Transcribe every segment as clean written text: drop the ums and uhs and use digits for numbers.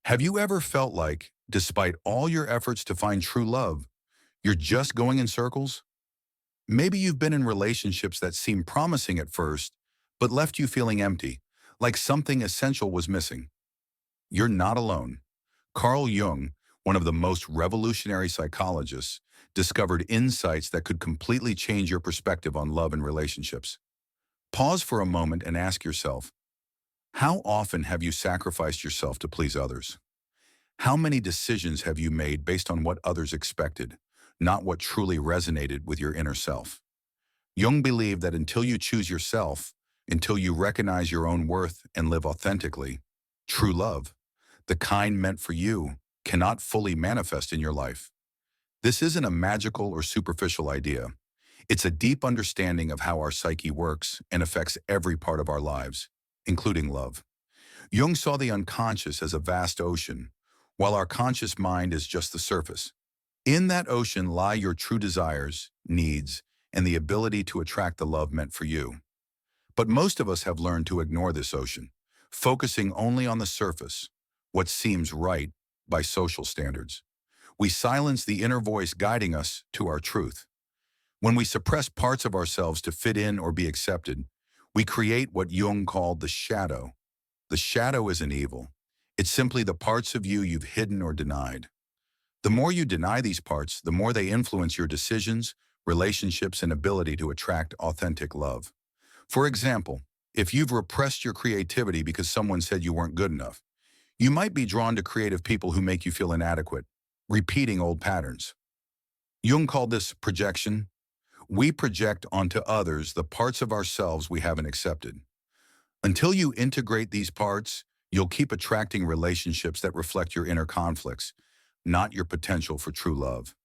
Have you ever felt like, despite all your efforts to find true love, you're just going in circles? Maybe you've been in relationships that seemed promising at first, but left you feeling empty, like something essential was missing. You're not alone. Carl Jung, one of the most revolutionary psychologists, discovered insights that could completely change your perspective on love and relationships. Pause for a moment and ask yourself, how often have you sacrificed yourself to please others? How many decisions have you made based on what others expected, not what truly resonated with your inner self? Jung believed that until you choose yourself, until you recognize your own worth and live authentically, true love, the kind meant for you, cannot fully manifest in your life. This isn't a magical or superficial idea. It's a deep understanding of how our psyche works and affects every part of our lives, including love. Jung saw the unconscious as a vast ocean, while our conscious mind is just the surface. In that ocean lie your true desires, needs, and the ability to attract the love meant for you. But most of us have learned to ignore this ocean, focusing only on the surface, what seems right by social standards. We silence the inner voice guiding us to our truth. When we suppress parts of ourselves to fit in or be accepted, we create what Jung called the shadow. The shadow isn't evil. It's simply the parts of you you've hidden or denied. The more you deny these parts, the more they influence your decisions, relationships, and ability to attract authentic love. For example, if you've repressed your creativity because someone said you weren't good enough, you might be drawn to creative people who make you feel inadequate, repeating old patterns. Jung called this projection. We project onto others the parts of ourselves we haven't accepted. Until you integrate these parts, you'll keep attracting relationships that reflect your inner conflicts, not your potential for true love.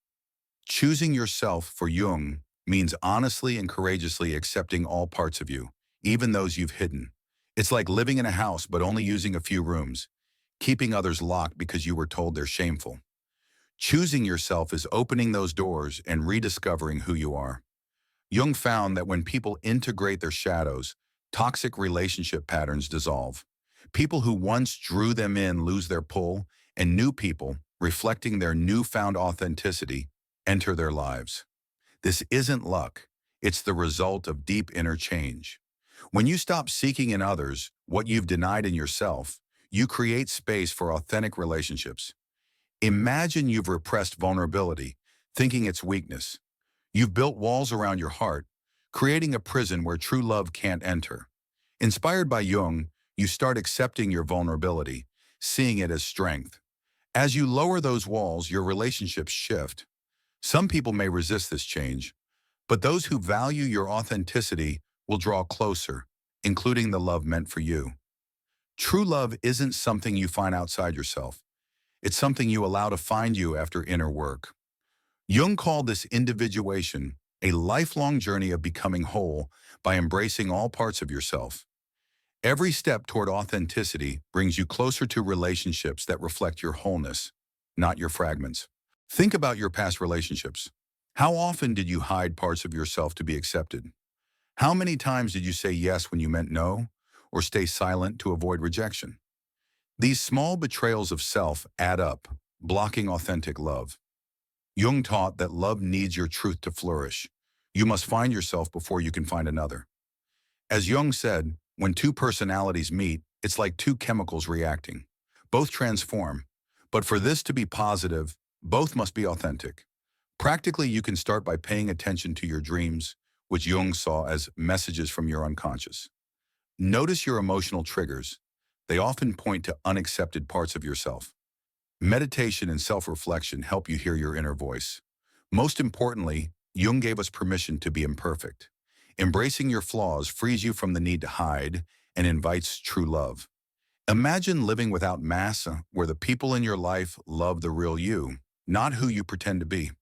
Choosing yourself for Jung means honestly and courageously accepting all parts of you, even those you've hidden. It's like living in a house but only using a few rooms, keeping others locked because you were told they're shameful. Choosing yourself is opening those doors and rediscovering who you are. Jung found that when people integrate their shadows, toxic relationship patterns dissolve. People who once drew them in lose their pull, and new people, reflecting their newfound authenticity, enter their lives. This isn't luck. It's the result of deep inner change. When you stop seeking in others what you've denied in yourself, you create space for authentic relationships. Imagine you've repressed vulnerability, thinking it's weakness. You've built walls around your heart, creating a prison where true love can't enter. Inspired by Jung, you start accepting your vulnerability, seeing it as strength. As you lower those walls, your relationships shift. Some people may resist this change, but those who value your authenticity will draw closer, including the love meant for you. True love isn't something you find outside yourself. It's something you allow to find you after inner work. Jung called this individuation a lifelong journey of becoming whole by embracing all parts of yourself. Every step toward authenticity brings you closer to relationships that reflect your wholeness, not your fragments. Think about your past relationships. How often did you hide parts of yourself to be accepted? How many times did you say yes when you meant no, or stay silent to avoid rejection? These small betrayals of self add up, blocking authentic love. Jung taught that love needs your truth to flourish. You must find yourself before you can find another. As Jung said, when two personalities meet, it's like two chemicals reacting. Both transform, but for this to be positive, both must be authentic. Practically, you can start by paying attention to your dreams, which Jung saw as messages from your unconscious. Notice your emotional triggers. They often point to unaccepted parts of yourself. Meditation and self-reflection help you hear your inner voice. Most importantly, Jung gave us permission to be imperfect. Embracing your flaws frees you from the need to hide and invites true love. Imagine living without masks, where the people in your life love the real you, not who you pretend to be.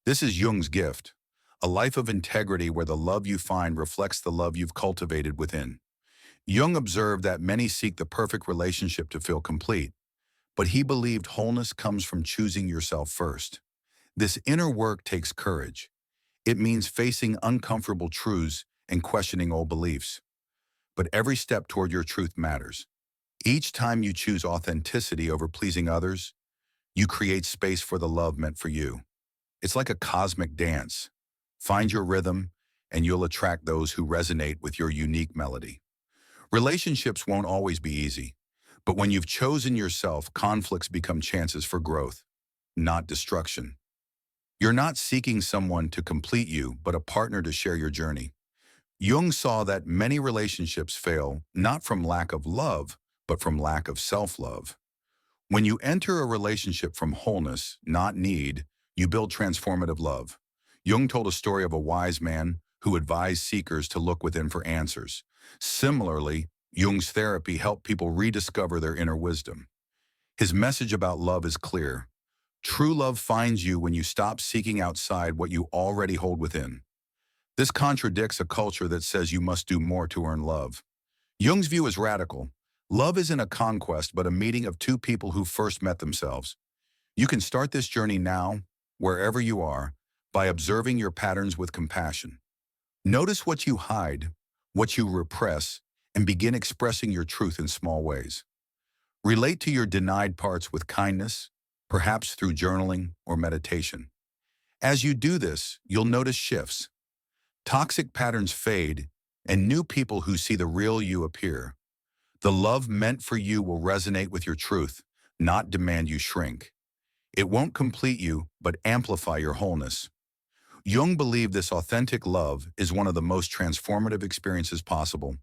This is Jung's gift, a life of integrity where the love you find reflects the love you've cultivated within. Jung observed that many seek the perfect relationship to feel complete, but he believed wholeness comes from choosing yourself first. This inner work takes courage. It means facing uncomfortable truths and questioning old beliefs. But every step toward your truth matters. Each time you choose authenticity over pleasing others, you create space for the love meant for you. It's like a cosmic dance. Find your rhythm, and you'll attract those who resonate with your unique melody. Relationships won't always be easy, but when you've chosen yourself, conflicts become chances for growth, not destruction. You're not seeking someone to complete you, but a partner to share your journey. Jung saw that many relationships fail not from lack of love, but from lack of self-love. When you enter a relationship from wholeness, not need, you build transformative love. Jung told a story of a wise man who advised seekers to look within for answers. Similarly, Jung's therapy helped people rediscover their inner wisdom. His message about love is clear. True love finds you when you stop seeking outside what you already hold within. This contradicts a culture that says you must do more to earn love. Jung's view is radical. Love isn't a conquest, but a meeting of two people who first met themselves. You can start this journey now, wherever you are, by observing your patterns with compassion. Notice what you hide, what you repress, and begin expressing your truth in small ways. Relate to your denied parts with kindness, perhaps through journaling or meditation. As you do this, you'll notice shifts. Toxic patterns fade, and new people who see the real you appear. The love meant for you will resonate with your truth, not demand you shrink. It won't complete you, but amplify your wholeness. Jung believed this authentic love is one of the most transformative experiences possible,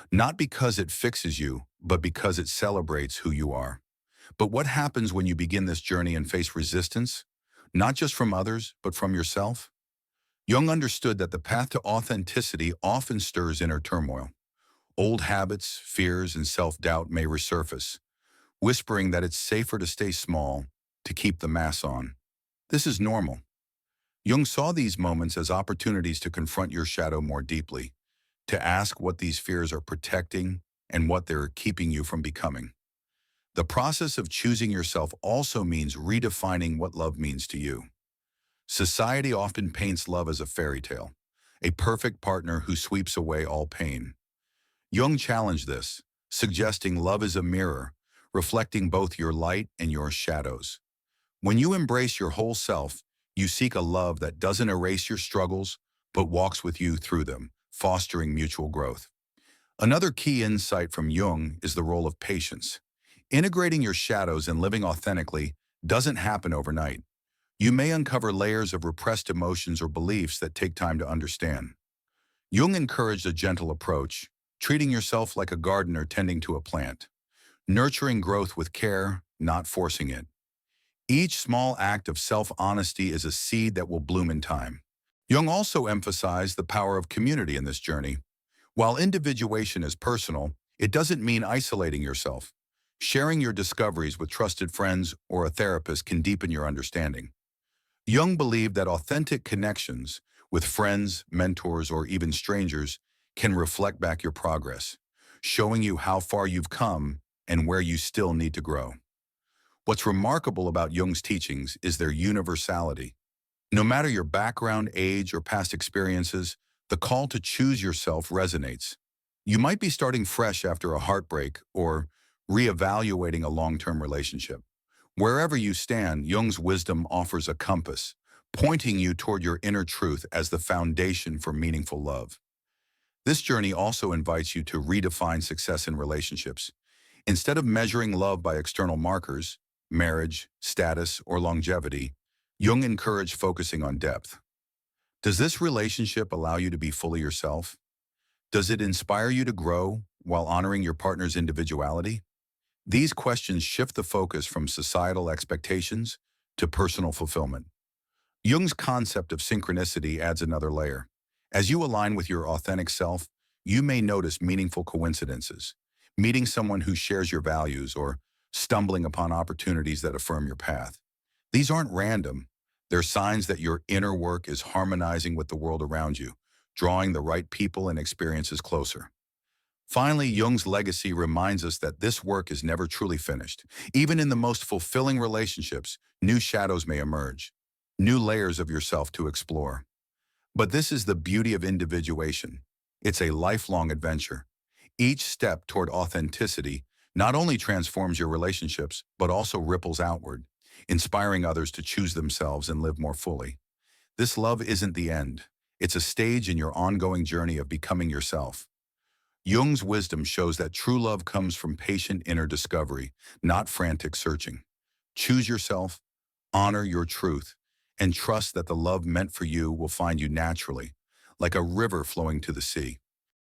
not because it fixes you, but because it celebrates who you are. But what happens when you begin this journey and face resistance? Not just from others, but from yourself? Jung understood that the path to authenticity often stirs inner turmoil. Old habits, fears, and self-doubt may resurface, whispering that it's safer to stay small, to keep the mask on. This is normal. Jung saw these moments as opportunities to confront your shadow more deeply, to ask what these fears are protecting and what they're keeping you from becoming. The process of choosing yourself also means redefining what love means to you. Society often paints love as a fairy tale, a perfect partner who sweeps away all pain. Jung challenged this, suggesting love is a mirror, reflecting both your light and your shadows. When you embrace your whole self, you seek a love that doesn't erase your struggles, but walks with you through them, fostering mutual growth. Another key insight from Jung is the role of patience. Integrating your shadows and living authentically doesn't happen overnight. You may uncover layers of repressed emotions or beliefs that take time to understand. Jung encouraged a gentle approach, treating yourself like a gardener tending to a plant, nurturing growth with care, not forcing it. Each small act of self-honesty is a seed that will bloom in time. Jung also emphasized the power of community in this journey. While individuation is personal, it doesn't mean isolating yourself. Sharing your discoveries with trusted friends or a therapist can deepen your understanding. Jung believed that authentic connections with friends, mentors, or even strangers can reflect back your progress, showing you how far you've come and where you still need to grow. What's remarkable about Jung's teachings is their universality. No matter your background, age, or past experiences, the call to choose yourself resonates. You might be starting fresh after a heartbreak or reevaluating a long-term relationship. Wherever you stand, Jung's wisdom offers a compass, pointing you toward your inner truth as the foundation for meaningful love. This journey also invites you to redefine success in relationships. Instead of measuring love by external markers, marriage, status, or longevity, Jung encouraged focusing on depth. Does this relationship allow you to be fully yourself? Does it inspire you to grow while honoring your partner's individuality? These questions shift the focus from societal expectations to personal fulfillment. Jung's concept of synchronicity adds another layer. As you align with your authentic self, you may notice meaningful coincidences, meeting someone who shares your values or stumbling upon opportunities that affirm your path. These aren't random. They're signs that your inner work is harmonizing with the world around you, drawing the right people and experiences closer. Finally, Jung's legacy reminds us that this work is never truly finished. Even in the most fulfilling relationships, new shadows may emerge, new layers of yourself to explore. But this is the beauty of individuation. It's a lifelong adventure. Each step toward authenticity, not only transforms your relationships, but also ripples outward, inspiring others to choose themselves and live more fully. This love isn't the end. It's a stage in your ongoing journey of becoming yourself. Jung's wisdom shows that true love comes from patient inner discovery, not frantic searching. Choose yourself, honor your truth, and trust that the love meant for you will find you naturally, like a river flowing to the sea.